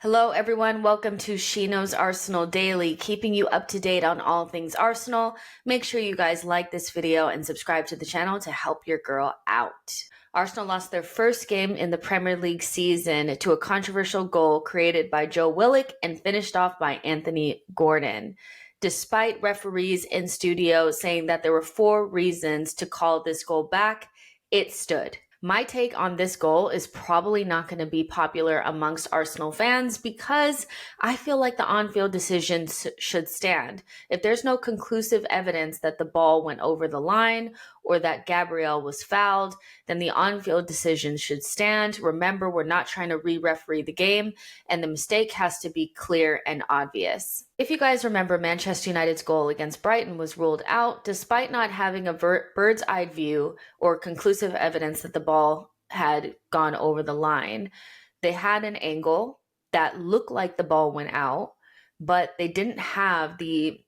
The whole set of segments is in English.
Hello everyone, welcome to She Knows Arsenal Daily, keeping you up to date on all things Arsenal. Make sure you guys like this video and subscribe to the channel to help your girl out. Arsenal lost their first game in the Premier League season to a controversial goal created by Joe Willock and finished off by Anthony Gordon. Despite referees in studio saying that there were 4 reasons to call this goal back, it stood. My take on this goal is probably not going to be popular amongst Arsenal fans because I feel like the on-field decision should stand. If there's no conclusive evidence that the ball went over the line or that Gabriel was fouled, then the on-field decision should stand. Remember, we're not trying to re-referee the game, and the mistake has to be clear and obvious. If you guys remember, Manchester United's goal against Brighton was ruled out despite not having a bird's eye view or conclusive evidence that the ball had gone over the line. They had an angle that looked like the ball went out, but they didn't have the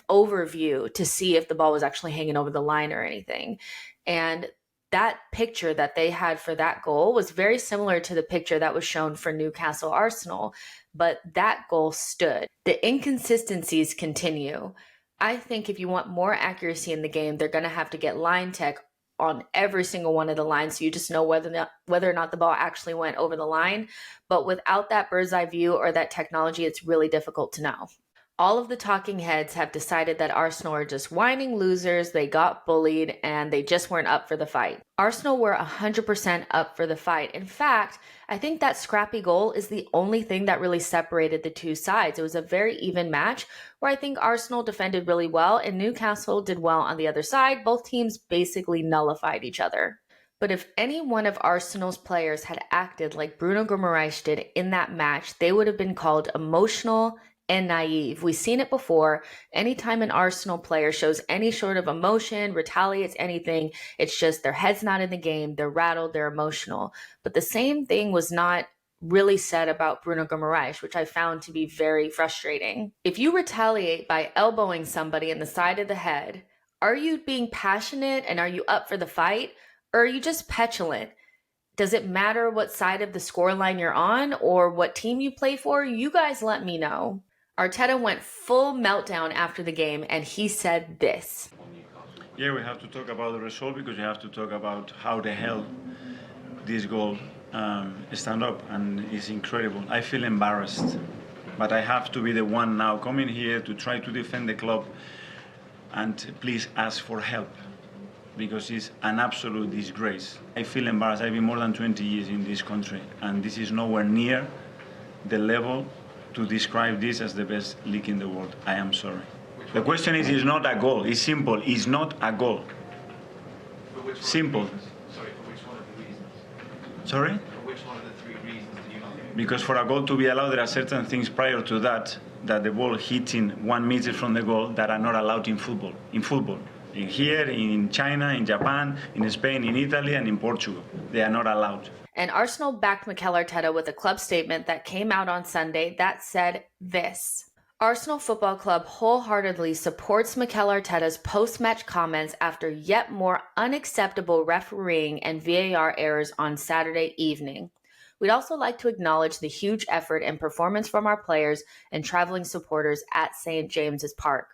overview to see if the ball was actually hanging over the line or anything. And that picture that they had for that goal was very similar to the picture that was shown for Newcastle Arsenal, but that goal stood. The inconsistencies continue. I think if you want more accuracy in the game, they're going to have to get line tech on every single one of the lines, so you just know whether or not the ball actually went over the line. But without that bird's eye view or that technology, it's really difficult to know. All of the talking heads have decided that Arsenal are just whining losers, they got bullied, and they just weren't up for the fight. Arsenal were 100% up for the fight. In fact, I think that scrappy goal is the only thing that really separated the two sides. It was a very even match where I think Arsenal defended really well and Newcastle did well on the other side. Both teams basically nullified each other. But if any one of Arsenal's players had acted like Bruno did in that match, they would have been called emotional and naive. We've seen it before. Anytime an Arsenal player shows any sort of emotion, retaliates anything, it's just their head's not in the game, they're rattled, they're emotional. But the same thing was not really said about Bruno Guimaraes, which I found to be very frustrating. If you retaliate by elbowing somebody in the side of the head, are you being passionate and are you up for the fight? Or are you just petulant? Does it matter what side of the scoreline you're on or what team you play for? You guys let me know. Arteta went full meltdown after the game, and he said this. Yeah, we have to talk about the result because we have to talk about how the hell this goal stand up, and it's incredible. I feel embarrassed, but I have to be the one now coming here to try to defend the club and please ask for help because it's an absolute disgrace. I feel embarrassed. I've been more than 20 years in this country, and this is nowhere near the level to describe this as the best league in the world. I am sorry. The question is, it's not a goal. It's simple. It's not a goal. Simple. Sorry, for which one of the reasons? Sorry? For which one of the 3 reasons do you not think? Because for a goal to be allowed, there are certain things prior to that the ball hitting 1 meter from the goal that are not allowed in football. In here, in China, in Japan, in Spain, in Italy, and in Portugal. They are not allowed. And Arsenal backed Mikel Arteta with a club statement that came out on Sunday that said this. Arsenal Football Club wholeheartedly supports Mikel Arteta's post-match comments after yet more unacceptable refereeing and VAR errors on Saturday evening. We'd also like to acknowledge the huge effort and performance from our players and traveling supporters at St. James's Park.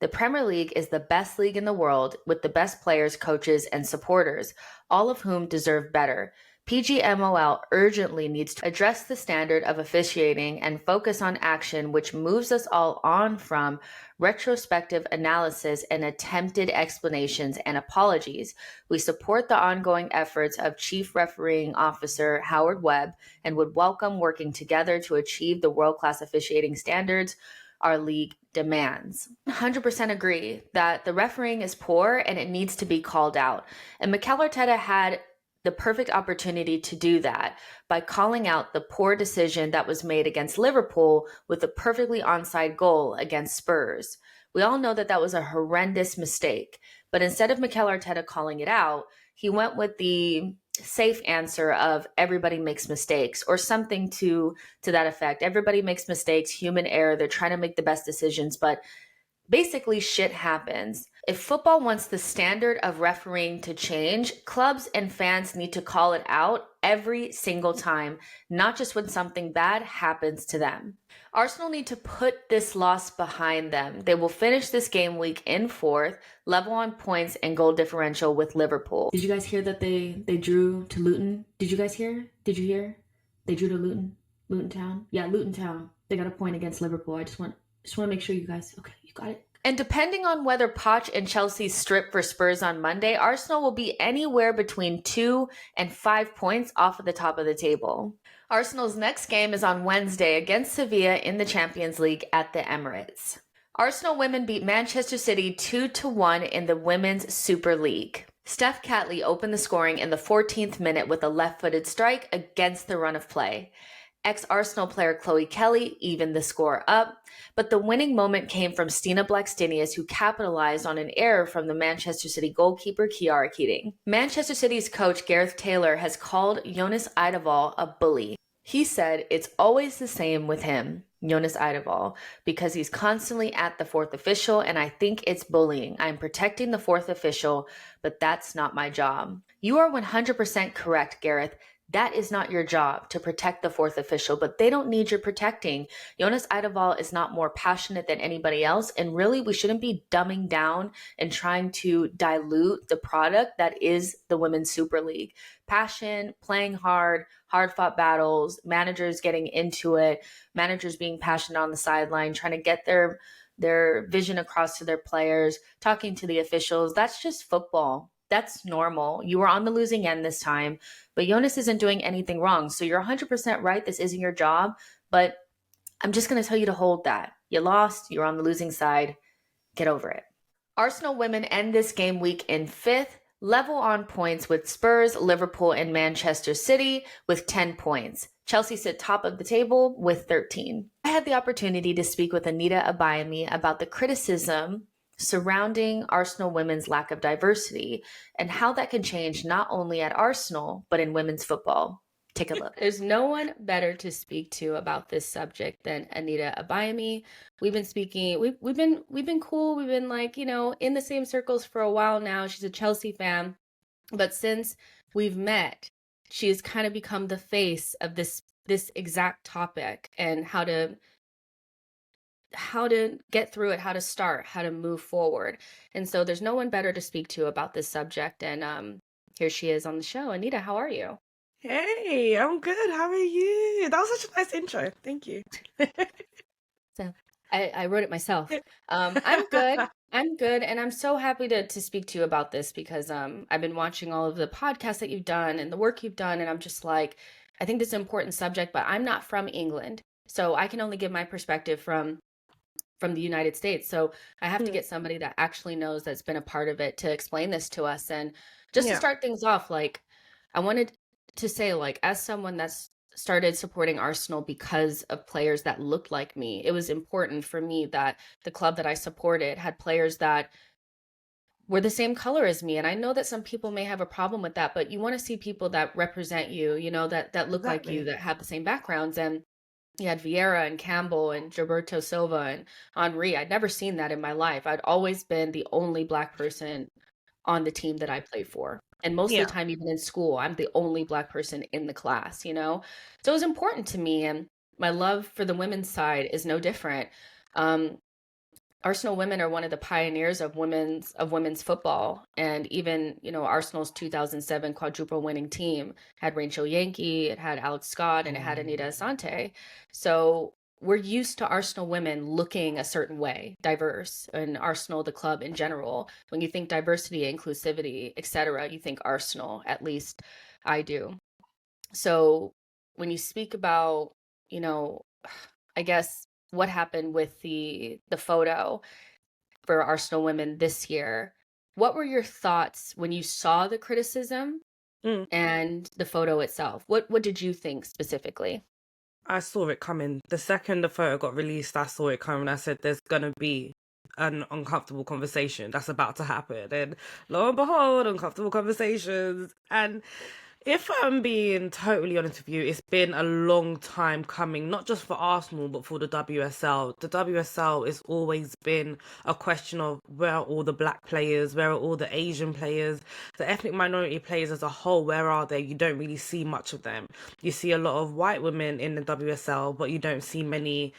The Premier League is the best league in the world with the best players, coaches, and supporters, all of whom deserve better. PGMOL urgently needs to address the standard of officiating and focus on action which moves us all on from retrospective analysis and attempted explanations and apologies. We support the ongoing efforts of Chief Refereeing Officer Howard Webb and would welcome working together to achieve the world-class officiating standards our league demands. 100% agree that the refereeing is poor and it needs to be called out. And Mikel Arteta had the perfect opportunity to do that by calling out the poor decision that was made against Liverpool with a perfectly onside goal against Spurs. We all know that that was a horrendous mistake, but instead of Mikel Arteta calling it out, he went with the safe answer of everybody makes mistakes or something to that effect. Everybody makes mistakes, human error. They're trying to make the best decisions, but basically shit happens. If football wants the standard of refereeing to change, clubs and fans need to call it out every single time, not just when something bad happens to them. Arsenal need to put this loss behind them. They will finish this game week in fourth, level on points and goal differential with Liverpool. Did you guys hear that they drew to Luton? Did you guys hear? Did you hear? They drew to Luton? Luton Town? Yeah, Luton Town. They got a point against Liverpool. I just want to make sure you guys, okay, you got it. And depending on whether Poch and Chelsea strip for Spurs on Monday, Arsenal will be anywhere between 2 and 5 points off of the top of the table. Arsenal's next game is on Wednesday against Sevilla in the Champions League at the Emirates. Arsenal women beat Manchester City 2-1 in the Women's Super League. Steph Catley opened the scoring in the 14th minute with a left-footed strike against the run of play. Ex-Arsenal player Chloe Kelly evened the score up, but the winning moment came from Stina Blackstenius, who capitalized on an error from the Manchester City goalkeeper Kiara Keating. Manchester City's coach Gareth Taylor has called Jonas Eidevall a bully. He said it's always the same with him, Jonas Eidevall, because he's constantly at the fourth official, and I think it's bullying. I'm protecting the fourth official, but that's not my job. You are 100% correct, Gareth. That is not your job, to protect the fourth official, but they don't need your protecting. Jonas Eidevall is not more passionate than anybody else, and really we shouldn't be dumbing down and trying to dilute the product that is the Women's Super League. Passion, playing hard, hard-fought battles, managers getting into it, managers being passionate on the sideline, trying to get their vision across to their players, talking to the officials. That's just football. That's normal. You were on the losing end this time, but Jonas isn't doing anything wrong. So you're 100% right. This isn't your job, but I'm just going to tell you to hold that. You lost. You're on the losing side. Get over it. Arsenal women end this game week in fifth, level on points with Spurs, Liverpool, and Manchester City with 10 points. Chelsea sit top of the table with 13. I had the opportunity to speak with Anita Abayomi about the criticism surrounding Arsenal women's lack of diversity and how that can change not only at Arsenal, but in women's football. Take a look. There's no one better to speak to about this subject than Anita Abayomi. We've been speaking, we've been cool. We've been like, in the same circles for a while now. She's a Chelsea fan. But since we've met, she has kind of become the face of this exact topic and how to get through it, how to start, how to move forward. And so there's no one better to speak to about this subject. And here she is on the show. Anita, how are you? Hey, I'm good. How are you? That was such a nice intro. Thank you. So I wrote it myself. I'm good. I'm good. And I'm so happy to speak to you about this because I've been watching all of the podcasts that you've done and the work you've done. And I'm just like, I think this is an important subject, but I'm not from England. So I can only give my perspective from the United States. So I have to get somebody that actually knows, that's been a part of it, to explain this to us. And just to start things off, like, I wanted to say, like, as someone that's started supporting Arsenal because of players that looked like me, it was important for me that the club that I supported had players that were the same color as me. And I know that some people may have a problem with that, but you want to see people that represent you, that look like you, that have the same backgrounds. And you had Vieira and Campbell and Gilberto Silva and Henry. I'd never seen that in my life. I'd always been the only Black person on the team that I played for. And most of the time, even in school, I'm the only Black person in the class, So it was important to me. And my love for the women's side is no different. Arsenal women are one of the pioneers of women's football. And even, Arsenal's 2007 quadruple winning team had Rachel Yankee, it had Alex Scott, and it had Anita Asante. So we're used to Arsenal women looking a certain way, diverse, and Arsenal, the club in general. When you think diversity, inclusivity, etc., you think Arsenal, at least I do. So when you speak about, I guess, what happened with the photo for Arsenal women this year, what were your thoughts when you saw the criticism and the photo itself? What did you think specifically? I saw it coming. The second the photo got released, I saw it coming. I said, there's going to be an uncomfortable conversation that's about to happen. And lo and behold, uncomfortable conversations. And If I'm being totally honest with you, it's been a long time coming, not just for Arsenal, but for the WSL. The WSL has always been a question of where are all the black players, where are all the Asian players, the ethnic minority players as a whole, where are they? You don't really see much of them. You see a lot of white women in the WSL, but you don't see many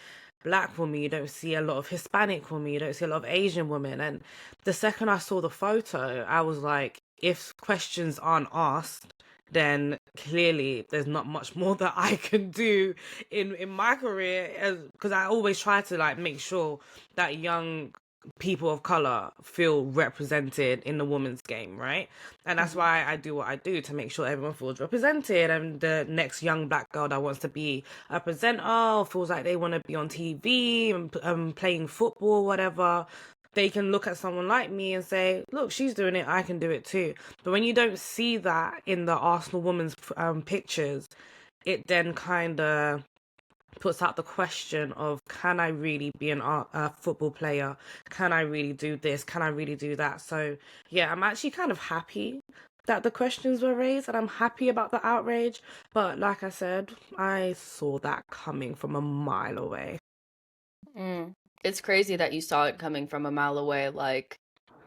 black women, you don't see a lot of Hispanic women, you don't see a lot of Asian women. And the second I saw the photo, I was like, if questions aren't asked, then clearly there's not much more that I can do in my career, as because I always try to like make sure that young people of color feel represented in the women's game, right? And that's why I do what I do, to make sure everyone feels represented, and the next young black girl that wants to be a presenter or feels like they want to be on TV and playing football, whatever, they can look at someone like me and say, look, she's doing it, I can do it too. But when you don't see that in the Arsenal women's pictures, it then kind of puts out the question of, can I really be a football player? Can I really do this? Can I really do that? So yeah, I'm actually kind of happy that the questions were raised, and I'm happy about the outrage. But like I said, I saw that coming from a mile away. It's crazy that you saw it coming from a mile away. Like,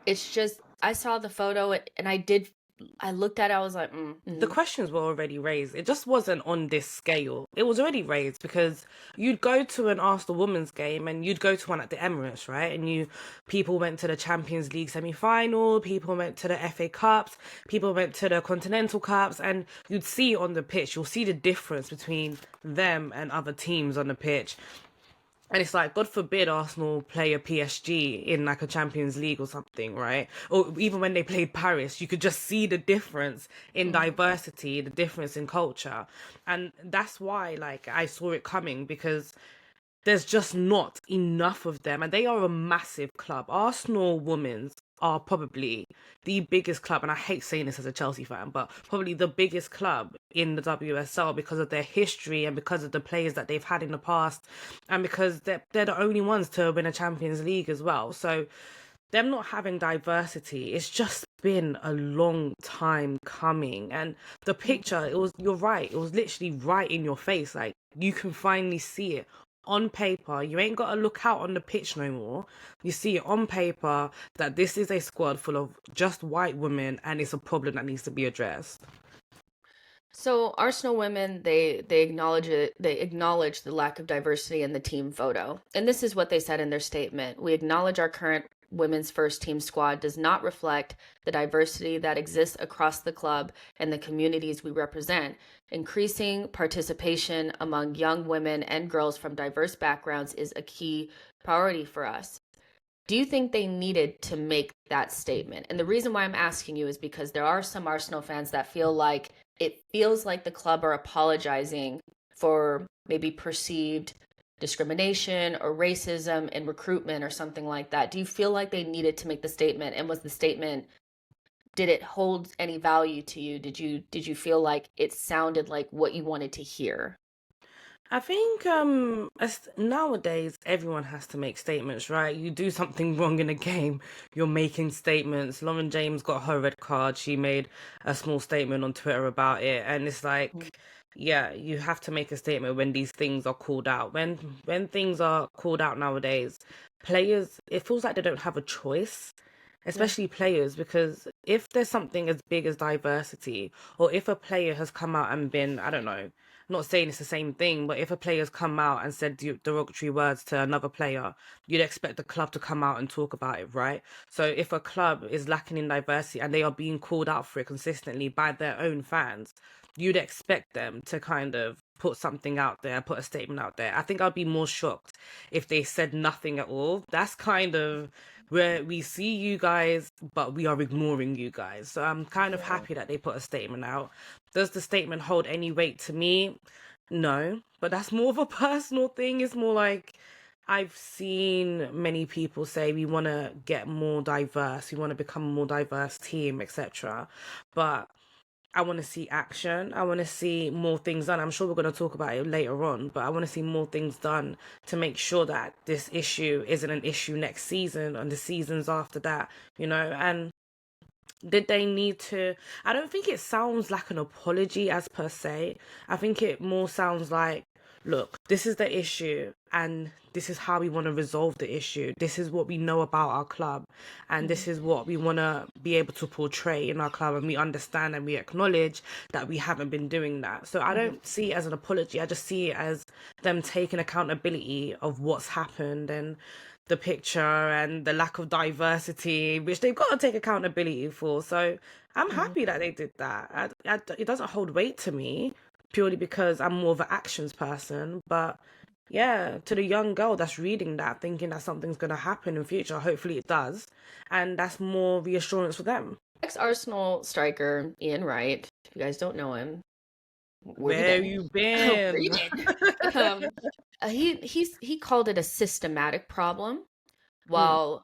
it's just, I saw the photo and I looked at it, I was like, The questions were already raised. It just wasn't on this scale. It was already raised because you'd go to an Arsenal women's game and you'd go to one at the Emirates, right? And people went to the Champions League semi-final, people went to the FA Cups, people went to the Continental Cups, and you'd see on the pitch, you'll see the difference between them and other teams on the pitch. And it's like, God forbid Arsenal play a PSG in like a Champions League or something, right? Or even when they played Paris, you could just see the difference in diversity, the difference in culture. And that's why, like, I saw it coming, because there's just not enough of them. And they are a massive club. Arsenal Women's are probably the biggest club, and I hate saying this as a Chelsea fan, but probably the biggest club in the WSL, because of their history and because of the players that they've had in the past, and because they're the only ones to win a Champions League as well. So them not having diversity, it's just been a long time coming. And the picture, you're right, it was literally right in your face. Like, you can finally see it on paper. You ain't got to look out on the pitch no more. You see it on paper that this is a squad full of just white women, and it's a problem that needs to be addressed. So Arsenal women, they acknowledge it. They acknowledge the lack of diversity in the team photo, and this is what they said in their statement: "We acknowledge our current women's first team squad does not reflect the diversity that exists across the club and the communities we represent. Increasing participation among young women and girls from diverse backgrounds is a key priority for us." Do you think they needed to make that statement? And the reason why I'm asking you is because there are some Arsenal fans that feel like it feels like the club are apologizing for maybe perceived discrimination or racism in recruitment or something like that. Do you feel like they needed to make the statement? And was the statement, did it hold any value to you? Did you feel like it sounded like what you wanted to hear? I think nowadays everyone has to make statements, right? You do something wrong in a game, you're making statements. Lauren James got her red card. She made a small statement on Twitter about it, and it's like, yeah, you have to make a statement when these things are called out. When things are called out nowadays, players, it feels like they don't have a choice. Especially players, because if there's something as big as diversity, or if a player has come out and been, I don't know, not saying it's the same thing, but if a player's come out and said derogatory words to another player, you'd expect the club to come out and talk about it, right? So if a club is lacking in diversity and they are being called out for it consistently by their own fans, you'd expect them to kind of put something out there, put a statement out there. I think I'd be more shocked if they said nothing at all. That's kind of where we see you guys, but we are ignoring you guys. So I'm kind of happy that they put a statement out. Does the statement hold any weight to me? No, but that's more of a personal thing. It's more like, I've seen many people say we want to get more diverse, we want to become a more diverse team, etc. But I want to see action. I want to see more things done. I'm sure we're going to talk about it later on, but I want to see more things done to make sure that this issue isn't an issue next season and the seasons after that, you know. And Did they need to? I don't think it sounds like an apology as per se. I think it more sounds like, look, this is the issue and this is how we want to resolve the issue. This is what we know about our club and this is what we want to be able to portray in our club, and we understand and we acknowledge that we haven't been doing that. So I don't see it as an apology. I just see it as them taking accountability of what's happened and the picture and the lack of diversity, which they've got to take accountability for. So I'm happy that they did that. It doesn't hold weight to me purely because I'm more of an actions person. But yeah, to the young girl that's reading that, thinking that something's going to happen in future, hopefully it does. And that's more reassurance for them. Ex-Arsenal striker Ian Wright, if you guys don't know him, Where you been? He called it a systematic problem, while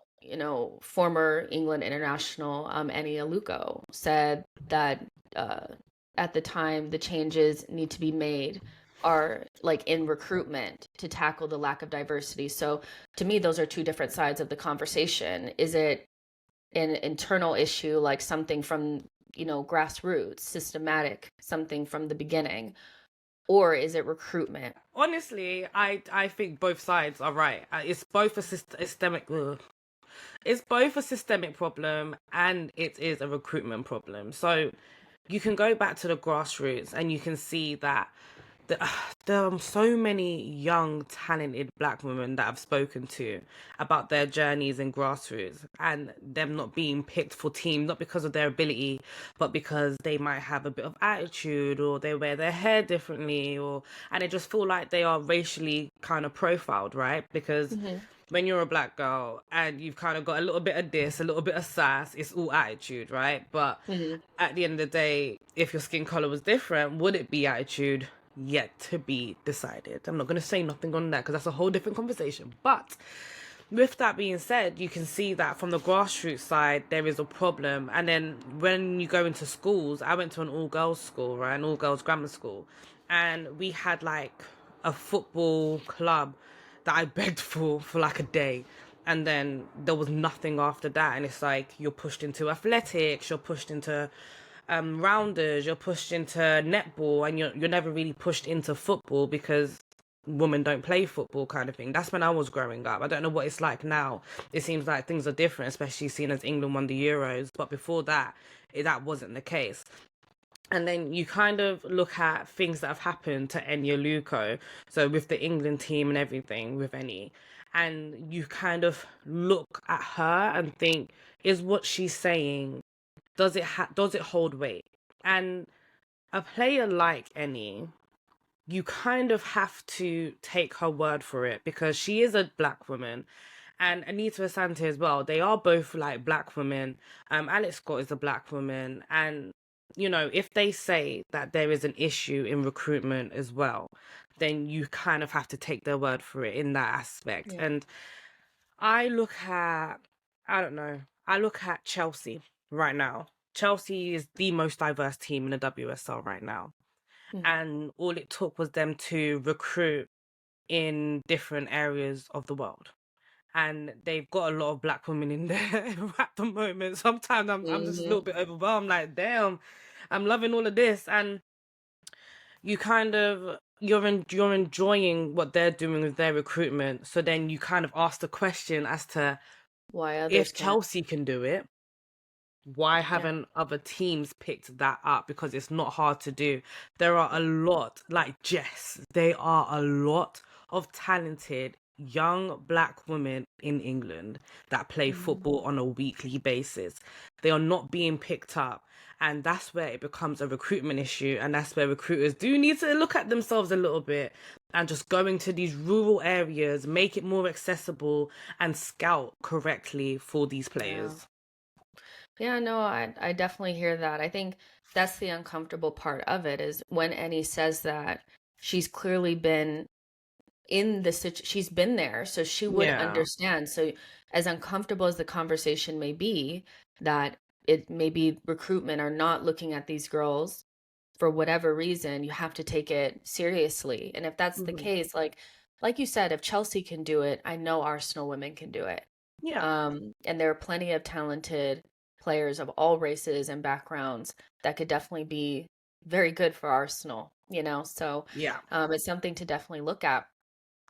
former England international Annie Aluko said that at the time the changes need to be made are like in recruitment to tackle the lack of diversity. So to me, those are two different sides of the conversation. Is it an internal issue, like something from grassroots, systematic, something from the beginning, or is it recruitment? Honestly, I think both sides are right. It's both a systemic. It's both a systemic problem and it is a recruitment problem. So you can go back to the grassroots and you can see that there are so many young, talented black women that I've spoken to about their journeys in grassroots and them not being picked for team, not because of their ability, but because they might have a bit of attitude or they wear their hair differently, and they just feel like they are racially kind of profiled, right? Because when you're a black girl and you've kind of got a little bit of this, a little bit of sass, it's all attitude, right? But at the end of the day, if your skin color was different, would it be attitude? Yet to be decided. I'm not going to say nothing on that because that's a whole different conversation. But with that being said, you can see that from the grassroots side, there is a problem. And then when you go into schools, I went to an all-girls school, right? An all-girls grammar school. And we had like a football club that I begged for like a day. And then there was nothing after that. And it's like you're pushed into athletics, you're pushed into rounders, you're pushed into netball, and you're never really pushed into football because women don't play football, kind of thing. That's when I was growing up. I don't know what it's like now. It seems like things are different, especially seeing as England won the Euros. But before that, that wasn't the case. And then you kind of look at things that have happened to Enya Luko, so with the England team and everything, with Eni, and you kind of look at her and think, is what she's saying, does it hold weight? And a player like Eni, you kind of have to take her word for it because she is a black woman. And Anita Asante as well. They are both like black women. Alex Scott is a black woman. And, if they say that there is an issue in recruitment as well, then you kind of have to take their word for it in that aspect. Yeah. And I look at Chelsea right now. Chelsea is the most diverse team in the WSL right now. And all it took was them to recruit in different areas of the world. And they've got a lot of black women in there at the moment. Sometimes I'm just a little bit overwhelmed, like, damn, I'm loving all of this. And you kind of, you're enjoying what they're doing with their recruitment. So then you kind of ask the question as to why others if can't. Chelsea can do it, why haven't other teams picked that up? Because it's not hard to do. There are a lot, like Jess, there are a lot of talented young black women in England that play football on a weekly basis. They are not being picked up. And that's where it becomes a recruitment issue. And that's where recruiters do need to look at themselves a little bit and just go into these rural areas, make it more accessible and scout correctly for these players. Yeah, no, I definitely hear that. I think that's the uncomfortable part of it is when Annie says that she's clearly been in the she's been there, so she would understand. So as uncomfortable as the conversation may be, that it may be recruitment or not looking at these girls for whatever reason, you have to take it seriously. And if that's the case, like you said, if Chelsea can do it, I know Arsenal women can do it. Yeah. And there are plenty of talented players of all races and backgrounds that could definitely be very good for Arsenal, you know? So Yeah. it's something to definitely look at.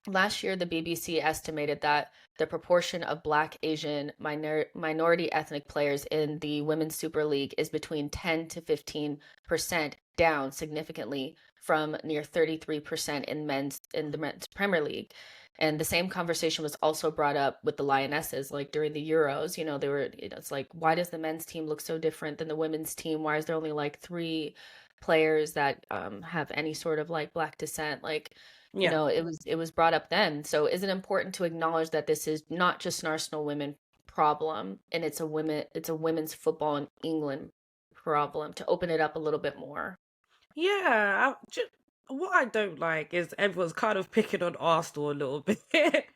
Last year, the BBC estimated that the proportion of Black, Asian, minority ethnic players in the Women's Super League is between 10 to 15%, down significantly from near 33% in the men's Premier League. And the same conversation was also brought up with the Lionesses, like during the Euros. You know, they were, you know, it's like, why does the men's team look so different than the women's team? Why is there only like three players that have any sort of like Black descent? Like, you Yeah. know, it was brought up then. So is it important to acknowledge that this is not just an Arsenal women problem, and it's a women's football in England problem, to open it up a little bit more? Yeah, what I don't like is everyone's kind of picking on Arsenal a little bit.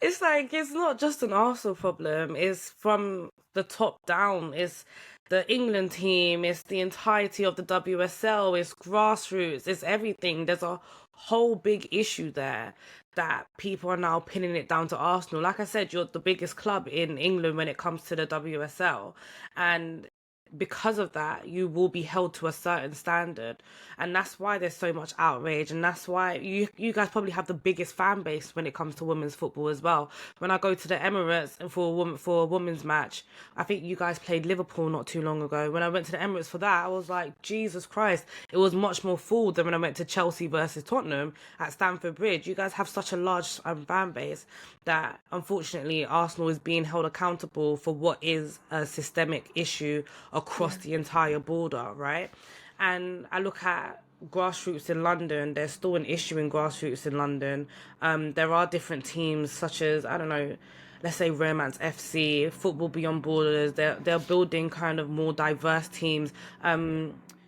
It's like it's not just an Arsenal problem. It's from the top down. It's the England team. It's the entirety of the WSL. It's grassroots. It's everything. There's a whole big issue there that people are now pinning it down to Arsenal. Like I said, you're the biggest club in England when it comes to the WSL, and because of that, you will be held to a certain standard, and that's why there's so much outrage, and that's why you guys probably have the biggest fan base when it comes to women's football as well. When I go to the Emirates and for a women's match, I think you guys played Liverpool not too long ago. When I went to the Emirates for that, I was like, Jesus Christ, it was much more full than when I went to Chelsea versus Tottenham at Stamford Bridge. You guys have such a large fan base that unfortunately Arsenal is being held accountable for what is a systemic issue across Yeah. the entire border, right? And I look at grassroots in London, there's still an issue in grassroots in London. There are different teams such as, I don't know, let's say Romance FC, Football Beyond Borders. They're building kind of more diverse teams.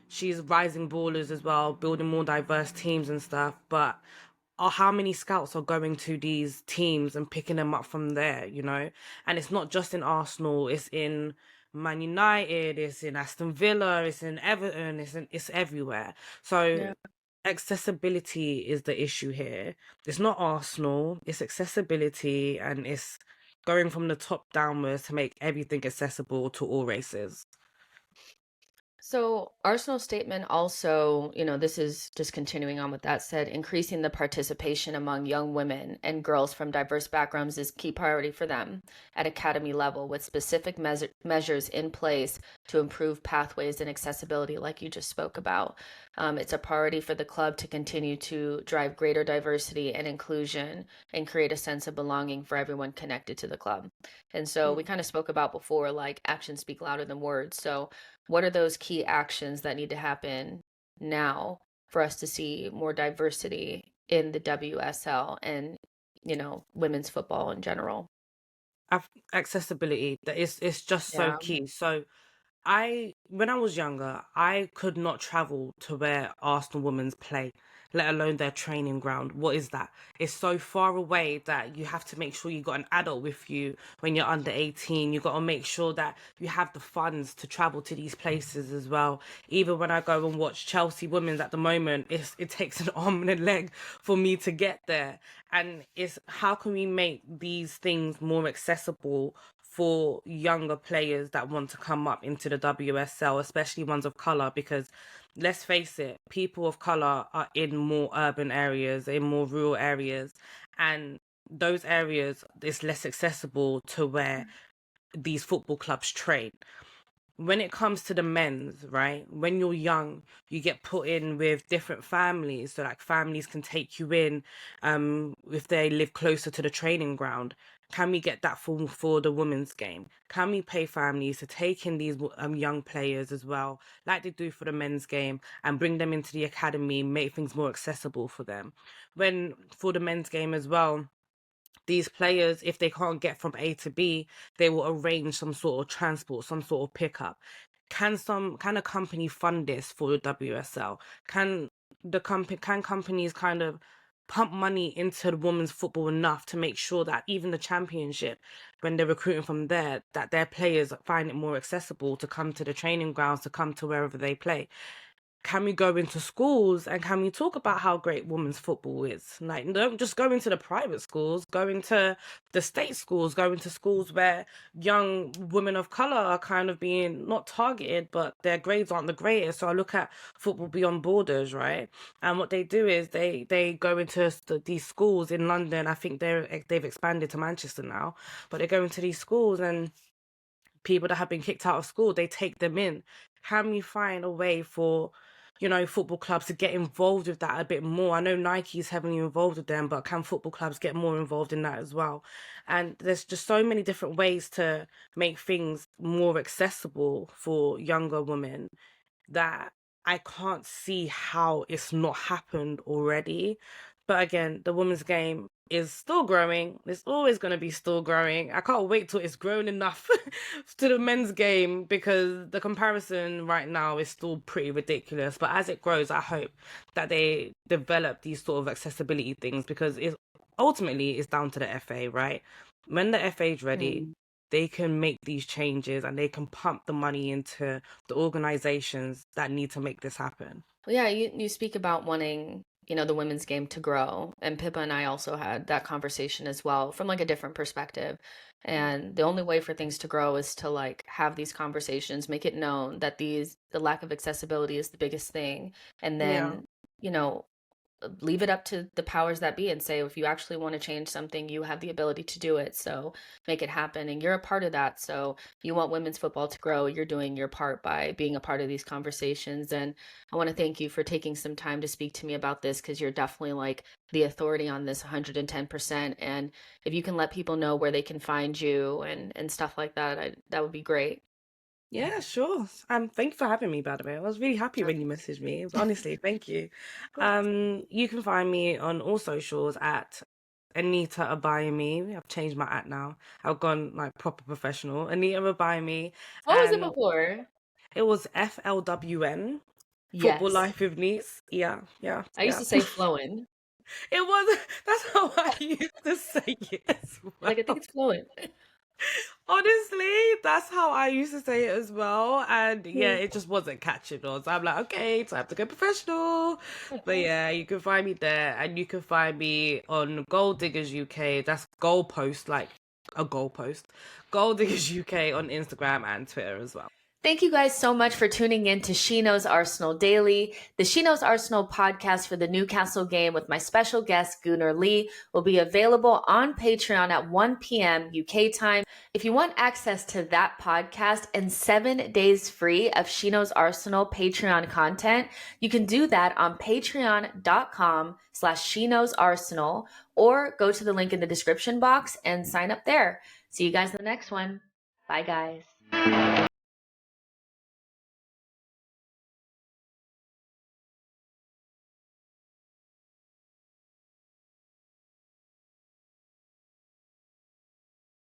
She's Rising Ballers as well, building more diverse teams and stuff. But how many scouts are going to these teams and picking them up from there, you know? And it's not just in Arsenal, it's in Man United, it's in Aston Villa, it's in Everton, it's everywhere. So Yeah. accessibility is the issue here. It's not Arsenal, it's accessibility, and it's going from the top downwards to make everything accessible to all races. So Arsenal's statement also, you know, this is just continuing on with that said, increasing the participation among young women and girls from diverse backgrounds is key priority for them at academy level, with specific measures in place to improve pathways and accessibility, like you just spoke about. It's a priority for the club to continue to drive greater diversity and inclusion and create a sense of belonging for everyone connected to the club. And so we kind of spoke about before, like actions speak louder than words. So what are those key actions that need to happen now for us to see more diversity in the WSL and, you know, women's football in general? Accessibility, that is, it's just so Yeah. key. So when I was younger, I could not travel to where Arsenal women's play, let alone their training ground. What is that? It's so far away that you have to make sure you got an adult with you when you're under 18. You got to make sure that you have the funds to travel to these places as well. Even when I go and watch Chelsea women's at the moment, it takes an arm and a leg for me to get there. And it's how can we make these things more accessible for younger players that want to come up into the WSL, especially ones of color, because let's face it, people of color are in more urban areas, in more rural areas, and those areas is less accessible to where these football clubs train. When it comes to the men's, right? When you're young, you get put in with different families. So like families can take you in if they live closer to the training ground. Can we get that for the women's game? Can we pay families to take in these young players as well, like they do for the men's game, and bring them into the academy, make things more accessible for them? When for the men's game as well, these players, if they can't get from A to B, they will arrange some sort of transport, some sort of pickup. Can a company fund this for the WSL? Can companies kind of pump money into the women's football enough to make sure that even the championship, when they're recruiting from there, that their players find it more accessible to come to the training grounds, to come to wherever they play? can we go into schools and can we talk about how great women's football is? Like, don't just go into the private schools, go into the state schools, go into schools where young women of color are kind of being not targeted, but their grades aren't the greatest. So I look at Football Beyond Borders, right? And what they do is they go into these schools in London. I think they've expanded to Manchester now, but they go into these schools and people that have been kicked out of school, they take them in. Can we find a way for, you know, football clubs to get involved with that a bit more? I know Nike's heavily involved with them, but can football clubs get more involved in that as well? And there's just so many different ways to make things more accessible for younger women that I can't see how it's not happened already. But again, the women's game is still growing. It's always going to be still growing. I can't wait till it's grown enough to the men's game, because the comparison right now is still pretty ridiculous. But as it grows, I hope that they develop these sort of accessibility things, because ultimately it's down to the FA, right? When the FA is ready, they can make these changes and they can pump the money into the organizations that need to make this happen. Well, yeah, you speak about wanting, you know, the women's game to grow. And Pippa and I also had that conversation as well from like a different perspective. And the only way for things to grow is to like have these conversations, make it known that the lack of accessibility is the biggest thing. And then, you know, leave it up to the powers that be and say, if you actually want to change something, you have the ability to do it. So make it happen. And you're a part of that. So you want women's football to grow. You're doing your part by being a part of these conversations. And I want to thank you for taking some time to speak to me about this, because you're definitely like the authority on this 110%. And if you can let people know where they can find you and stuff like that, that would be great. Yeah, sure. Thank you for having me, by the way. I was really happy when you messaged me. Honestly, thank you. You can find me on all socials at Anita Abayomi. I've changed my at now. I've gone like proper professional. Anita Abayomi. What was it before? It was FLWN. Yes. Football Life with Niece. Yeah. I used to say flowing. It was. That's how I used to say it as well. Like, I think it's flowing. Honestly, that's how I used to say it as well. And yeah, it just wasn't catching on. So I'm like, okay, time to go professional. But yeah, you can find me there. And you can find me on Gold Diggers UK. That's goalpost, like a goalpost. Gold Diggers UK on Instagram and Twitter as well. Thank you guys so much for tuning in to She Knows Arsenal Daily. The She Knows Arsenal podcast for the Newcastle game with my special guest, Gunnar Lee, will be available on Patreon at 1 p.m. UK time. If you want access to that podcast and 7 days free of She Knows Arsenal Patreon content, you can do that on patreon.com/She Knows Arsenal, or go to the link in the description box and sign up there. See you guys in the next one. Bye, guys.